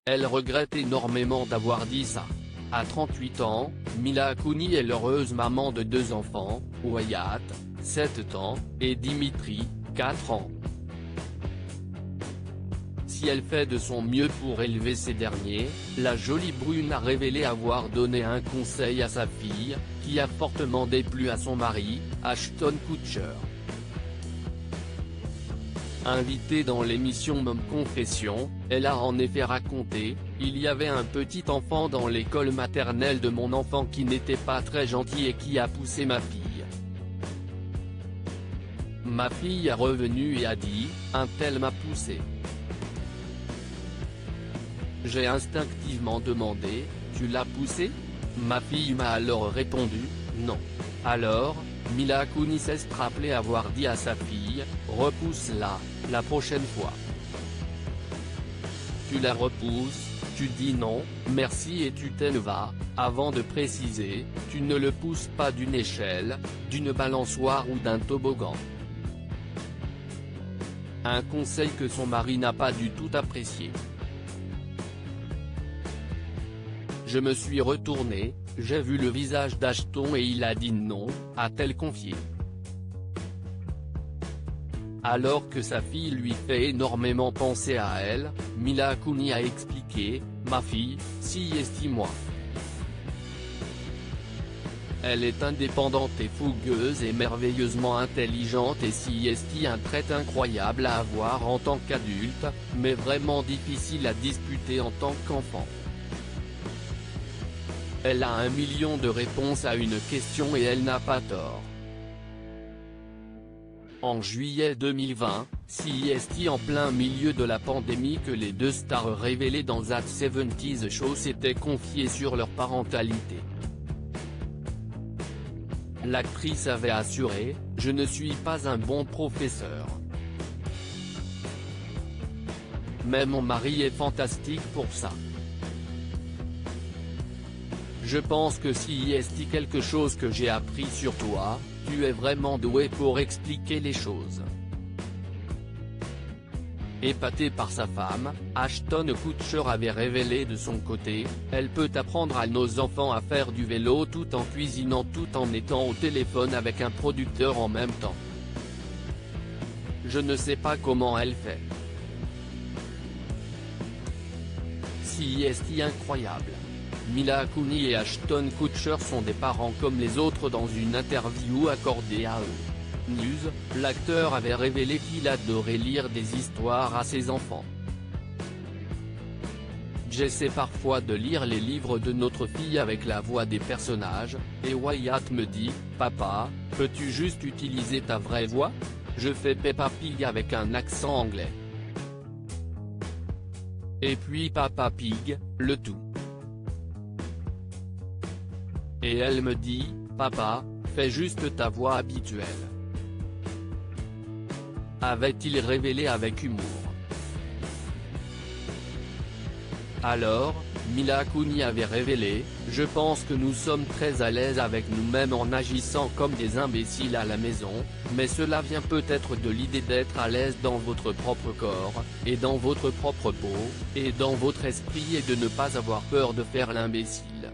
Elle regrette énormément d'avoir dit ça. À 38 ans, Mila Kunis est l'heureuse maman de 2 enfants, Wyatt, 7 ans, et Dimitri, 4 ans. Si elle fait de son mieux pour élever ces derniers, la jolie brune a révélé avoir donné un conseil à sa fille, qui a fortement déplu à son mari, Ashton Kutcher. Invitée dans l'émission Mom Confession, elle a en effet raconté « Il y avait un petit enfant dans l'école maternelle de mon enfant qui n'était pas très gentil et qui a poussé ma fille. Ma fille est revenue et a dit « Un tel m'a poussé ». J'ai instinctivement demandé « Tu l'as poussé ?» Ma fille m'a alors répondu « Non ». Alors, Mila Kunis s'est rappelé avoir dit à sa fille « Repousse-la, la prochaine fois. Tu la repousses, tu dis non, merci et tu t'en vas », avant de préciser « Tu ne le pousses pas d'une échelle, d'une balançoire ou d'un toboggan ». Un conseil que son mari n'a pas du tout apprécié. Je me suis retourné, j'ai vu le visage d'Ashton et il a dit non, a-t-elle confié. Alors que sa fille lui fait énormément penser à elle, Mila Kunis a expliqué « Ma fille, si estime-moi. Elle est indépendante et fougueuse et merveilleusement intelligente et si est un trait incroyable à avoir en tant qu'adulte, mais vraiment difficile à disputer en tant qu'enfant. Elle a 1 million de réponses à une question et elle n'a pas tort. » En juillet 2020, CEST en plein milieu de la pandémie que les 2 stars révélées dans That 70's Show s'étaient confiées sur leur parentalité. L'actrice avait assuré « Je ne suis pas un bon professeur. Mais mon mari est fantastique pour ça. Je pense que si est quelque chose que j'ai appris sur toi, tu es vraiment doué pour expliquer les choses. » Épatée par sa femme, Ashton Kutcher avait révélé de son côté « Elle peut apprendre à nos enfants à faire du vélo tout en cuisinant tout en étant au téléphone avec un producteur en même temps. Je ne sais pas comment elle fait. Si est incroyable. » Mila Kunis et Ashton Kutcher sont des parents comme les autres. Dans une interview accordée à E! News, l'acteur avait révélé qu'il adorait lire des histoires à ses enfants. « J'essaie parfois de lire les livres de notre fille avec la voix des personnages, et Wyatt me dit « Papa, peux-tu juste utiliser ta vraie voix ? Je fais Peppa Pig avec un accent anglais. Et puis Papa Pig, le tout. Et elle me dit, papa, fais juste ta voix habituelle. » avait-il révélé avec humour. Alors, Mila Kunis avait révélé « Je pense que nous sommes très à l'aise avec nous-mêmes en agissant comme des imbéciles à la maison, mais cela vient peut-être de l'idée d'être à l'aise dans votre propre corps, et dans votre propre peau, et dans votre esprit et de ne pas avoir peur de faire l'imbécile.